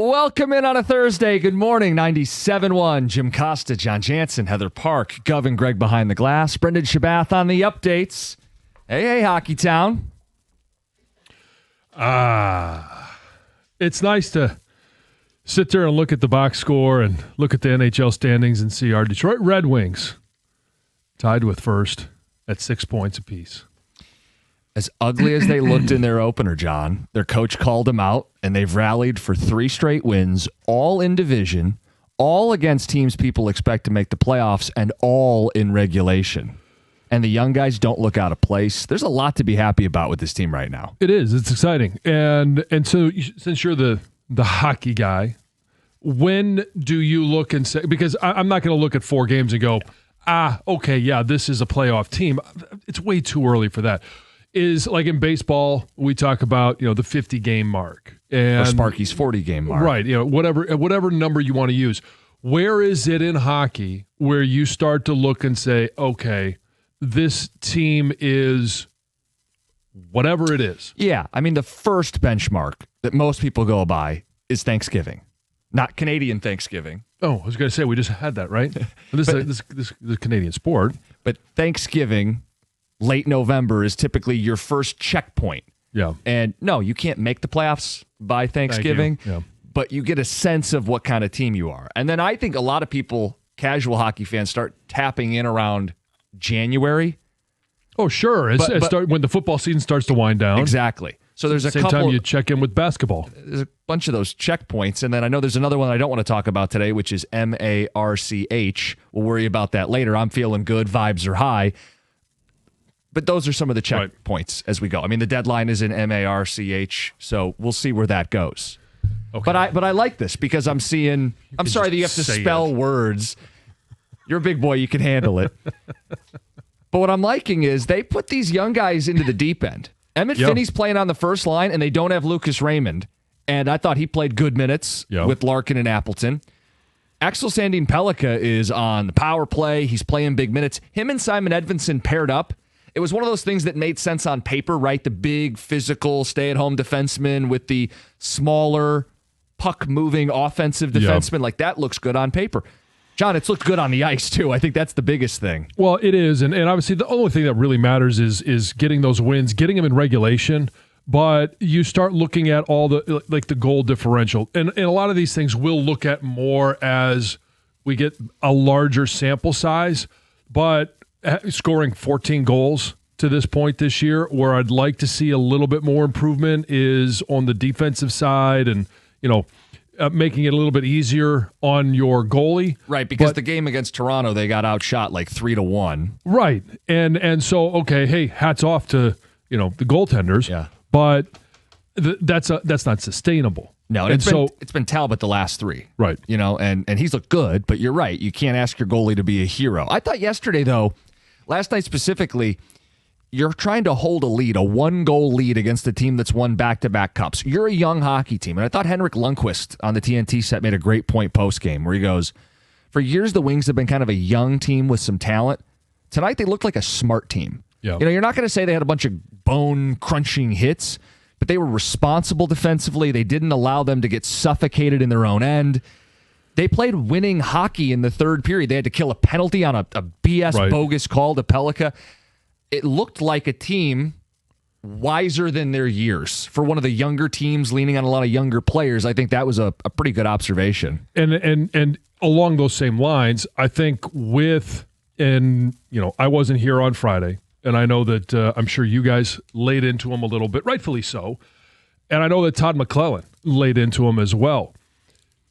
Welcome in on a Thursday. Good morning, 97.1. Jim Costa, John Jansen, Heather Park, Gov and Greg behind the glass. Brendan Shabath on the updates. Hey, Hockey Town. It's nice to sit there and look at the box score and look at the NHL standings and see our Detroit Red Wings tied with first at 6 points apiece. As ugly as they looked in their opener, John, their coach called them out, and they've rallied for 3 straight wins, all in division, all against teams people expect to make the playoffs, and all in regulation. And the young guys don't look out of place. There's a lot to be happy about with this team right now. It is. It's exciting. And so since you're the hockey guy, when do you look and say, because I'm not going to look at 4 games and go, okay, yeah, this is a playoff team. It's way too early for that. Is like in baseball, we talk about, the 50-game mark. And, or Sparky's 40-game mark. Right. Whatever number you want to use. Where is it in hockey where you start to look and say, okay, this team is whatever it is? Yeah. I mean, the first benchmark that most people go by is Thanksgiving, not Canadian Thanksgiving. Oh, I was going to say, we just had that, right? This is a Canadian sport. But Thanksgiving, late November, is typically your first checkpoint. Yeah. And no, you can't make the playoffs by Thanksgiving, but you get a sense of what kind of team you are. And then I think a lot of people, casual hockey fans, start tapping in around January. Oh, sure. When the football season starts to wind down. Exactly. So there's a same couple. Time you check in with basketball. There's a bunch of those checkpoints. And then I know there's another one I don't want to talk about today, which is MARCH. We'll worry about that later. I'm feeling good. Vibes are high. But those are some of the checkpoints as we go. I mean, the deadline is in MARCH, so we'll see where that goes. Okay. But I like this because I'm seeing. I'm sorry that you have to spell words. You're a big boy. You can handle it. But what I'm liking is they put these young guys into the deep end. Emmett Finney's playing on the first line, and they don't have Lucas Raymond. And I thought he played good minutes with Larkin and Appleton. Axel Sandin Pellikka is on the power play. He's playing big minutes. Him and Simon Edvinsson paired up. It was one of those things that made sense on paper, right? The big, physical, stay-at-home defenseman with the smaller, puck-moving offensive defenseman. Like, that looks good on paper. John, it's looked good on the ice, too. I think that's the biggest thing. Well, it is. And obviously, the only thing that really matters is getting those wins, getting them in regulation. But you start looking at all the goal differential. And a lot of these things we'll look at more as we get a larger sample size. But scoring 14 goals to this point this year, where I'd like to see a little bit more improvement is on the defensive side and, making it a little bit easier on your goalie. Right, because the game against Toronto, they got outshot like 3-1. Right. And so, okay, hey, hats off to, the goaltenders. Yeah. But that's not sustainable. No, and it's been Talbot the last 3. Right. And he's looked good, but you're right. You can't ask your goalie to be a hero. I thought yesterday, though, last night specifically, you're trying to hold a lead, a 1-goal lead against a team that's won back-to-back cups. You're a young hockey team. And I thought Henrik Lundqvist on the TNT set made a great point post-game where he goes, for years the Wings have been kind of a young team with some talent. Tonight they looked like a smart team. Yeah. You're not going to say they had a bunch of bone-crunching hits, but they were responsible defensively. They didn't allow them to get suffocated in their own end. They played winning hockey in the third period. They had to kill a penalty on a BS bogus call to Pellikka. It looked like a team wiser than their years. For one of the younger teams leaning on a lot of younger players, I think that was a pretty good observation. And along those same lines, I think I wasn't here on Friday, and I know that I'm sure you guys laid into him a little bit, rightfully so. And I know that Todd McClellan laid into him as well.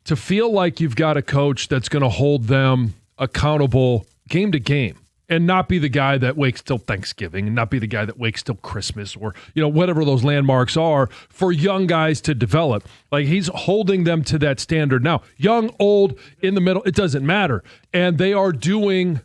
To feel like you've got a coach that's going to hold them accountable game to game and not be the guy that waits till Thanksgiving and not be the guy that waits till Christmas or, whatever those landmarks are for young guys to develop. Like, he's holding them to that standard now. Young, old, in the middle, it doesn't matter. And they are doing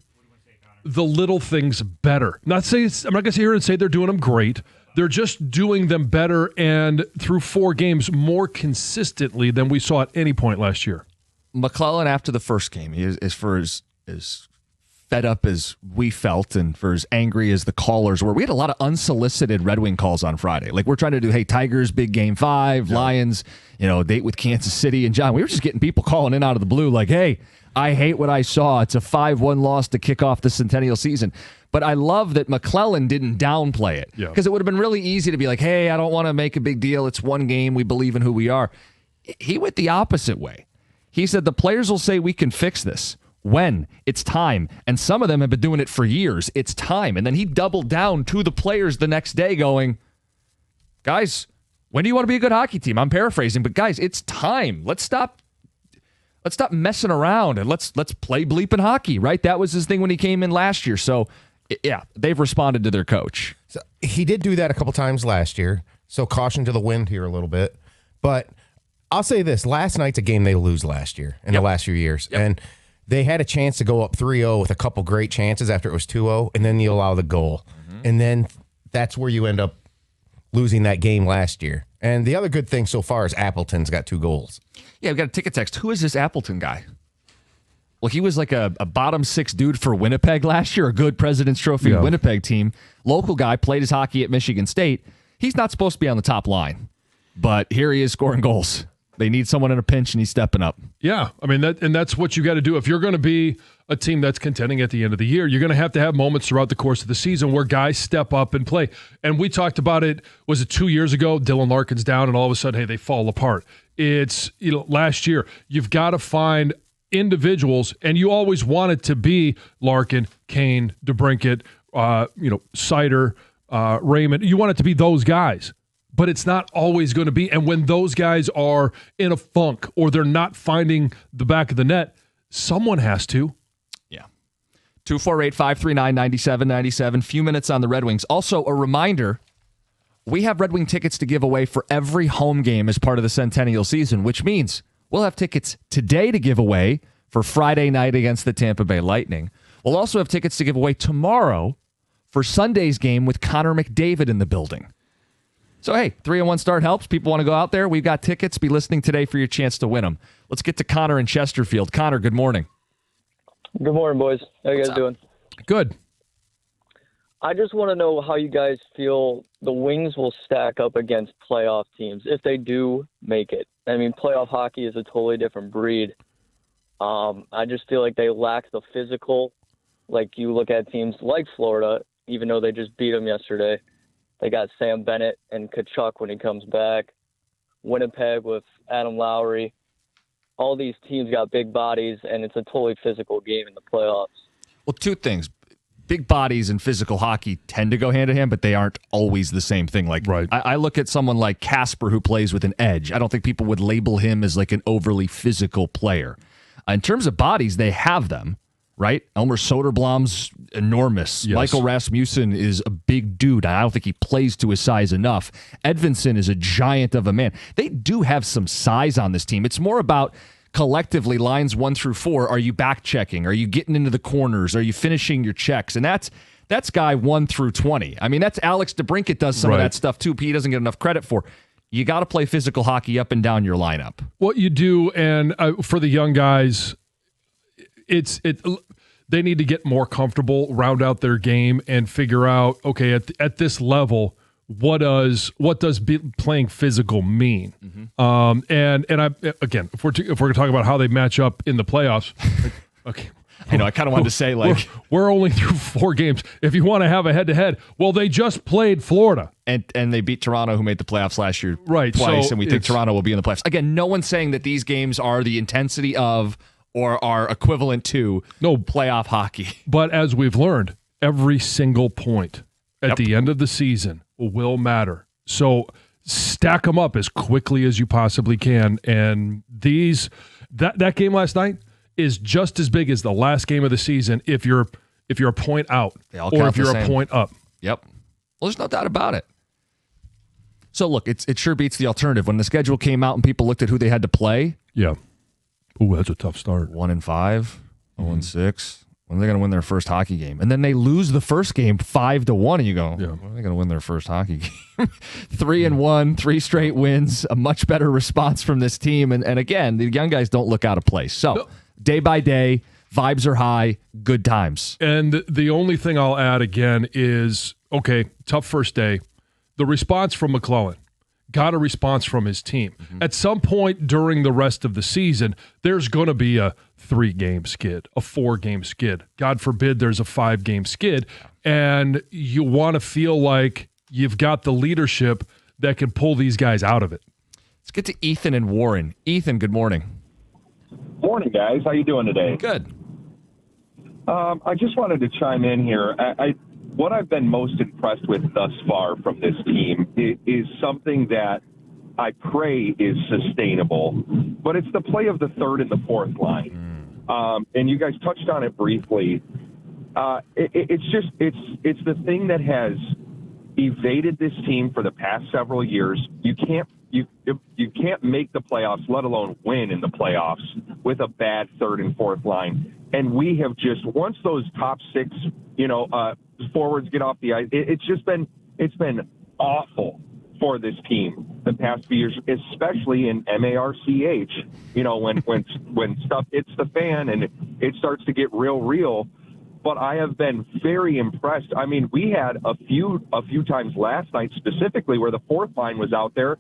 the little things better. I'm not going to sit here and say they're doing them great. They're just doing them better and through 4 games more consistently than we saw at any point last year. McClellan, after the first game, as for his fed up as we felt and for as angry as the callers were, we had a lot of unsolicited Red Wing calls on Friday. Like, we're trying to do, hey, Tigers, big game 5, Lions, date with Kansas City. And John, we were just getting people calling in out of the blue like, hey, I hate what I saw. It's a 5-1 loss to kick off the Centennial season. But I love that McClellan didn't downplay it, because it would have been really easy to be like, hey, I don't want to make a big deal. It's one game. We believe in who we are. He went the opposite way. He said the players will say we can fix this. When? It's time. And some of them have been doing it for years. It's time. And then he doubled down to the players the next day going, guys, when do you want to be a good hockey team? I'm paraphrasing, but guys, it's time. Let's stop messing around and let's play bleeping hockey, right? That was his thing when he came in last year. So, yeah, they've responded to their coach. So he did do that a couple times last year. So caution to the wind here a little bit. But I'll say this. Last night's a game they lose last year in the last few years. And they had a chance to go up 3-0 with a couple great chances after it was 2-0, and then you allow the goal. And then that's where you end up losing that game last year. And the other good thing so far is Appleton's got 2 goals. Yeah, we've got a ticket text. Who is this Appleton guy? Well, he was like a bottom 6 dude for Winnipeg last year, a good President's Trophy Winnipeg team. Local guy, played his hockey at Michigan State. He's not supposed to be on the top line, but here he is scoring goals. They need someone in a pinch, and he's stepping up. Yeah, I mean, that's what you got to do. If you're going to be a team that's contending at the end of the year, you're going to have moments throughout the course of the season where guys step up and play. And we talked about it, was it 2 years ago? Dylan Larkin's down, and all of a sudden, hey, they fall apart. It's, last year, you've got to find individuals, and you always want it to be Larkin, Kane, DeBrincat, Sider, Raymond. You want it to be those guys. But it's not always going to be. And when those guys are in a funk or they're not finding the back of the net, someone has to. Yeah. 248-539-9797. Few minutes on the Red Wings. Also, a reminder, we have Red Wing tickets to give away for every home game as part of the Centennial season, which means we'll have tickets today to give away for Friday night against the Tampa Bay Lightning. We'll also have tickets to give away tomorrow for Sunday's game with Connor McDavid in the building. So, hey, 3-1 start helps. People want to go out there. We've got tickets. Be listening today for your chance to win them. Let's get to Connor in Chesterfield. Connor, good morning. Good morning, boys. How you guys doing? Good. I just want to know how you guys feel the Wings will stack up against playoff teams if they do make it. I mean, playoff hockey is a totally different breed. I just feel like they lack the physical. Like, you look at teams like Florida, even though they just beat them yesterday. They got Sam Bennett and Tkachuk when he comes back. Winnipeg with Adam Lowry. All these teams got big bodies, and it's a totally physical game in the playoffs. Well, 2 things. Big bodies and physical hockey tend to go hand in hand, but they aren't always the same thing. Like, right. I look at someone like Casper who plays with an edge. I don't think people would label him as like an overly physical player. In terms of bodies, they have them. Right? Elmer Soderblom's enormous. Yes. Michael Rasmussen is a big dude. I don't think he plays to his size enough. Edvinsson is a giant of a man. They do have some size on this team. It's more about collectively lines 1 through 4. Are you back checking? Are you getting into the corners? Are you finishing your checks? And that's guy 1 through 20. I mean, that's Alex DeBrincat does some of that stuff too. He doesn't get enough credit for. You got to play physical hockey up and down your lineup. What you do, and for the young guys, they need to get more comfortable, round out their game, and figure out, okay, at this level, what does playing physical mean? Mm-hmm. And I, again, if we're going to talk about how they match up in the playoffs, okay. I know, I kind of wanted to say, like, we're only through 4 games. If you want to have a head-to-head, well, they just played Florida. And they beat Toronto, who made the playoffs last year twice, so and we think Toronto will be in the playoffs. Again, no one's saying that these games are the intensity of or are equivalent to playoff hockey. But as we've learned, every single point at the end of the season will matter. So stack them up as quickly as you possibly can. And that game last night is just as big as the last game of the season if you're a point out or if you're a point up. Yep. Well, there's no doubt about it. So look, it sure beats the alternative. When the schedule came out and people looked at who they had to play. Yeah. Ooh, that's a tough start. 1-5, 0-6. When are they going to win their first hockey game? And then they lose the first game 5-1, and you go, when are they going to win their first hockey game? 3-1, 3 straight wins, a much better response from this team. And again, the young guys don't look out of place. So day by day, Vibes are high, good times. And the only thing I'll add again is, okay, tough first day. The response from McClellan. Got a response from his team. Mm-hmm. At some point during the rest of the season, there's going to be a 3-game skid, a 4-game skid. God forbid there's a 5-game skid. And you want to feel like you've got the leadership that can pull these guys out of it. Let's get to Ethan and Warren. Ethan, good morning. Morning, guys. How you doing today? Good. I just wanted to chime in here. What I've been most impressed with thus far from this team is something that I pray is sustainable, but it's the play of the third and the fourth line. And you guys touched on it briefly. It's the thing that has evaded this team for the past several years. You can't make the playoffs, let alone win in the playoffs, with a bad third and fourth line. And we have just, once those top 6, forwards get off the ice, it's been awful for this team the past few years, especially in MARCH. When stuff hits the fan and it starts to get real. But I have been very impressed. I mean, we had a few times last night specifically where the fourth line was out there.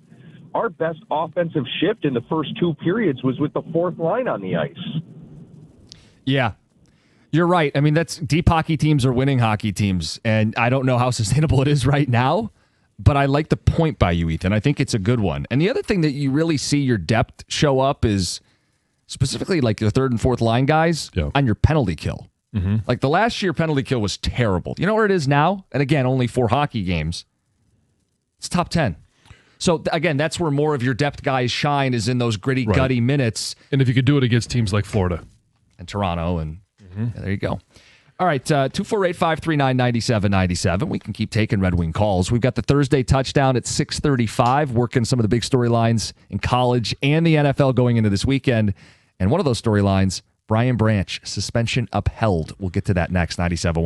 Our best offensive shift in the first 2 periods was with the fourth line on the ice. Yeah, you're right. I mean, that's deep hockey teams are winning hockey teams, and I don't know how sustainable it is right now, but I like the point by you, Ethan. I think it's a good one. And the other thing that you really see your depth show up is specifically like the third and fourth line guys on your penalty kill. Mm-hmm. Like the last year penalty kill was terrible. You know where it is now? And again, only 4 hockey games. It's top 10. So again, that's where more of your depth guys shine, is in those gritty, gutty minutes. And if you could do it against teams like Florida and Toronto, and there you go. All right, 248-539-9797. We can keep taking Red Wing calls. We've got the Thursday touchdown at 6:35, working some of the big storylines in college and the NFL going into this weekend. And one of those storylines, Brian Branch, suspension upheld. We'll get to that next, 97.1.